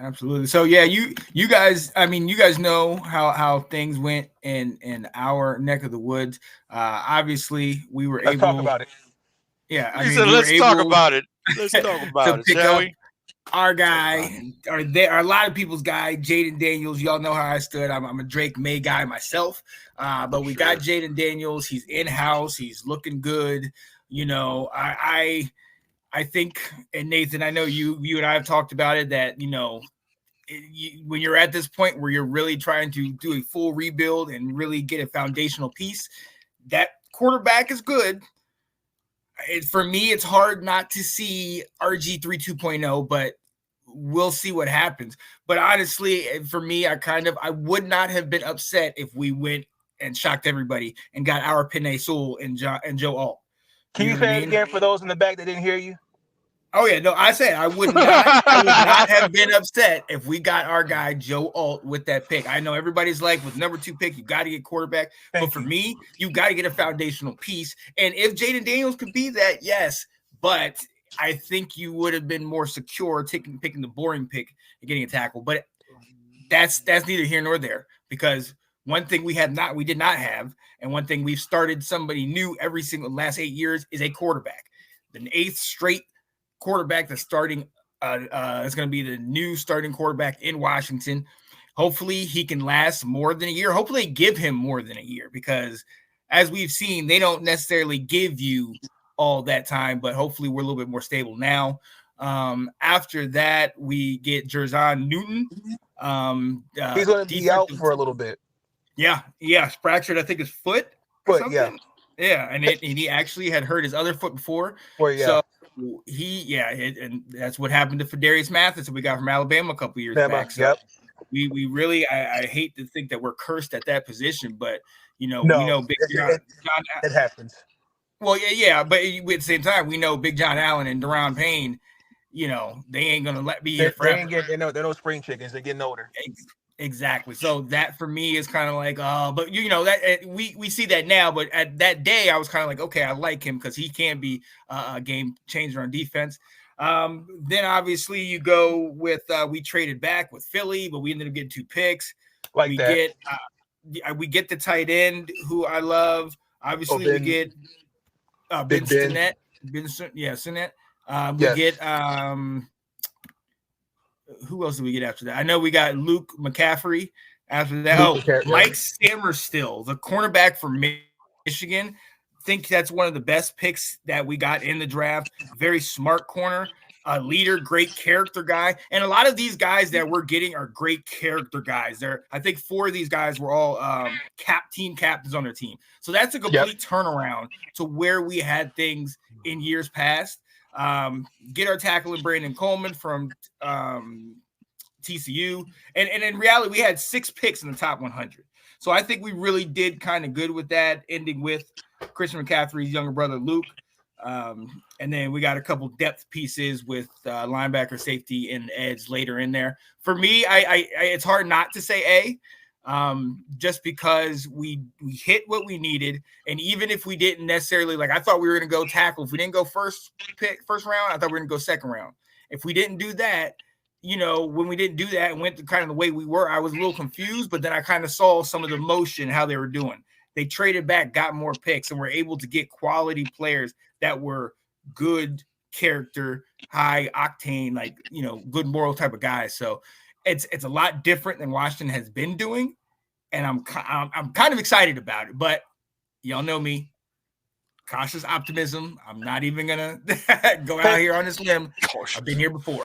Absolutely. So yeah, you guys, I mean, you guys know how things went in our neck of the woods. Obviously, we were Let's talk able. about it. Yeah, I He mean, said, we were "Let's talk able about it. Let's talk to about it, pick shall up we?" our Talk about it. guy, or there are a lot of people's guy, Jaden Daniels. Y'all know how I stood. I'm a Drake May guy myself, but we got Sure. Jaden Daniels. He's in house. He's looking good. You know, I think, and Nathan, I know you and I have talked about it, that when you're at this point where you're really trying to do a full rebuild and really get a foundational piece, that quarterback is good. For me, it's hard not to see RG3 2.0, but we'll see what happens. But honestly, for me, I would not have been upset if we went and shocked everybody and got our Penei Sewell and Joe Alt. Can You you know what I say it mean? again for those in the back that didn't hear you? Oh yeah, no, I said I would not have been upset if we got our guy Joe Alt with that pick. I know everybody's like, with number 2 pick, you got to get quarterback. But for me, you got to get a foundational piece. And if Jaden Daniels could be that, yes. But I think you would have been more secure picking the boring pick and getting a tackle. But that's neither here nor there, because one thing we did not have, and one thing we've started somebody new every single last 8 years is a quarterback. The 8th straight quarterback that's starting is going to be the new starting quarterback in Washington. Hopefully he can last more than a year. Hopefully they give him more than a year, because as we've seen, they don't necessarily give you all that time, but hopefully we're a little bit more stable now. After that, we get Jerzon Newton. He's going to be out for a little bit. Yeah, fractured, I think, his foot or something. Yeah, and he actually had hurt his other foot before. So and that's what happened to Fadarius Mathis that we got from Alabama a couple years back. So we really, I hate to think that we're cursed at that position, but we know Big John. It happens. Well, yeah, but at the same time, we know Big John Allen and Daron Payne. They ain't gonna be here forever. They're no spring chickens. They're getting older. Exactly. So that for me is kind of like, but that we see that now. But at that day, I was kind of like, okay, I like him because he can be a game changer on defense. Then obviously you go with we traded back with Philly, but we ended up getting 2 picks. We get the tight end who I love. Obviously, we get Ben Sinnett. Sinnett. We get who else did we get after that? I know we got Luke McCaffrey after that. Mike Samerstill, the cornerback from Michigan. I think that's one of the best picks that we got in the draft. Very smart corner, a leader, great character guy. And a lot of these guys that we're getting are great character guys. I think 4 of these guys were all team captains on their team. So that's a complete turnaround to where we had things in years past. Get our tackle in Brandon Coleman from TCU. And in reality, we had 6 picks in the top 100. So I think we really did kind of good with that, ending with Christian McCaffrey's younger brother, Luke. And then we got a couple depth pieces with linebacker, safety, and edge later in there. For me, it's hard not to say just because we hit what we needed. And even if we didn't necessarily, I thought we were going to go tackle. If we didn't go first round, I thought we were going to go second round. If we didn't do that, when we didn't do that and went to kind of the way we were, I was a little confused, but then I kind of saw some of the motion, how they were doing. They traded back, got more picks, and were able to get quality players that were good character, high octane, good moral type of guys. So it's a lot different than Washington has been doing, and I'm kind of excited about it. But y'all know me, cautious optimism. I'm not even gonna go out here on this limb. I've been here before.